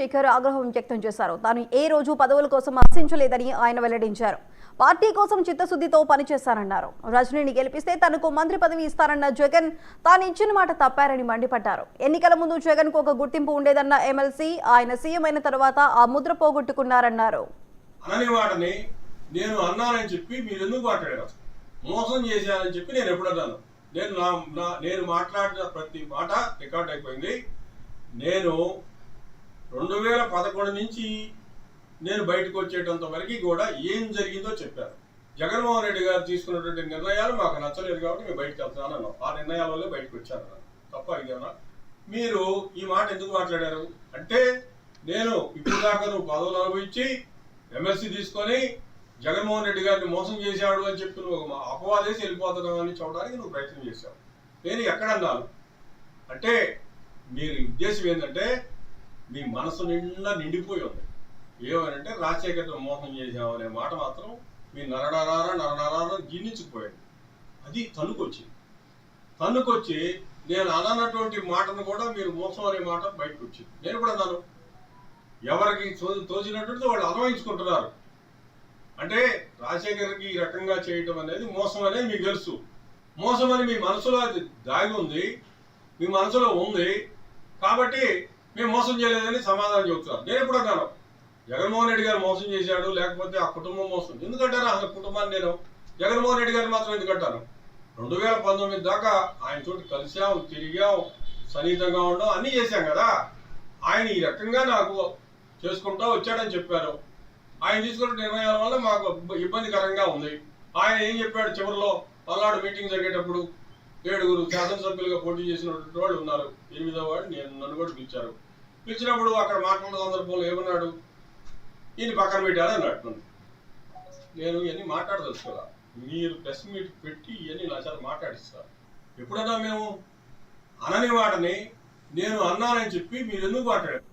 శేఖర్ ఆగ్రహం వ్యక్తం చేశారు. తాను ఏ రోజు పదవుల కోసం ఆశించలేదని ఆయన వెల్లడించారు. పార్టీ కోసం చిత్తశుద్ధితో పనిచేశారన్నారు. రజనీని గెలిపిస్తే తనకు మంత్రి పదవి ఇస్తారన్న జగన్ తాను ఇచ్చిన మాట తప్పారని మండిపడ్డారు. ఎన్నికల ముందు జగన్ కు ఒక గుర్తింపు ఉండేదన్న ఎమ్మెల్సీ ఆయన సీఎం అయిన తర్వాత ఆ ముద్ర పోగొట్టుకున్నారన్నారు. నేను అన్నానని చెప్పి మీరు ఎందుకు మాట్లాడారు? మోసం చేశానని చెప్పి నేను ఎప్పుడన్నాను? నేను మాట్లాడిన ప్రతి మాట రికార్డ్ అయిపోయింది. నేను 2011 నుంచి నేను బయటకు వచ్చేటంత వరకు కూడా ఏం జరిగిందో చెప్పారు. జగన్మోహన్ రెడ్డి గారు తీసుకున్నటువంటి నిర్ణయాలు మాకు నచ్చలేదు కాబట్టి మేము బయటకు వెళ్తున్నాను అన్నాం. ఆ నిర్ణయాల వల్లే బయటకు వచ్చాను తప్ప ఇదేమన్నా. మీరు ఈ మాట ఎందుకు మాట్లాడారు అంటే, నేను ఇప్పుడు దాకా నువ్వు పదవులు అనుభవించి ఎమ్మెల్సీ తీసుకొని జగన్మోహన్ రెడ్డి గారిని మోసం చేశాడు అని చెప్పి నువ్వు అపవాదేసి వెళ్ళిపోతున్నావు అని చూడడానికి నువ్వు ప్రయత్నం చేశావు. నేను ఎక్కడన్నాను అంటే, మీరు ఉద్దేశం ఏంటంటే మీ మనసు నిండా నిండిపోయి ఉంది. ఏమనంటే రాజశేఖర్ని మోసం చేశావు అనే మాట మాత్రం మీ నరనరారా జీర్ణించుకుపోయాడు. అది తన్నుకొచ్చి నేను అనన్నటువంటి మాటను కూడా మీరు మోసం అనే మాట బయటకు వచ్చింది. నేను కూడా అన్నాను, ఎవరికి తోచినటువంటి వాళ్ళు అన్వయించుకుంటున్నారు. అంటే రాజశేఖర్కి ఈ రకంగా చేయటం అనేది మోసం అనేది మీకు తెలుసు. మోసం అని మీ మనసులో అది దాగి ఉంది, మీ మనసులో ఉంది కాబట్టి మేము మోసం చేయలేదని సమాధానం చెబుతున్నారు. నేను ఎప్పుడు అన్నాను, జగన్మోహన్ రెడ్డి గారు మోసం చేశాడు లేకపోతే ఆ కుటుంబం మోసం ఎందుకంటారు? అసలు కుటుంబాన్ని నేను జగన్మోహన్ రెడ్డి గారిని మాత్రం ఎందుకంటాను? 2019 దాకా ఆయనతోటి కలిసాం, తిరిగాం, సన్నిహితంగా ఉండాం, అన్నీ చేశాం కదా. ఆయన ఈ రకంగా నాకు చేసుకుంటా వచ్చాడని చెప్పారు. ఆయన తీసుకున్న నిర్ణయాల వల్ల మాకు ఇబ్బందికరంగా ఉంది. ఆయన ఏం చెప్పాడు చివరిలో? పల్నాడు మీటింగ్ జరిగేటప్పుడు 7 శాసనసభ్యులుగా పోటీ చేసినటువంటి వాళ్ళు ఉన్నారు, 8వ వాడు నన్ను కూడా పిలిచినప్పుడు అక్కడ మాట్లాడిన సందర్భంలో ఏమన్నాడు? ఈయన పక్కన పెట్టారు అన్నట్టు. నేను ఇవన్నీ మాట్లాడదలుచుకోరా, మీరు ప్రెస్ మీట్ పెట్టి ఇవన్నీ నా చేత మాట్లాడిస్తారు. ఎప్పుడన్నా మేము అనని వాటని నేను అన్నానని చెప్పి మీరు ఎందుకు మాట్లాడారు?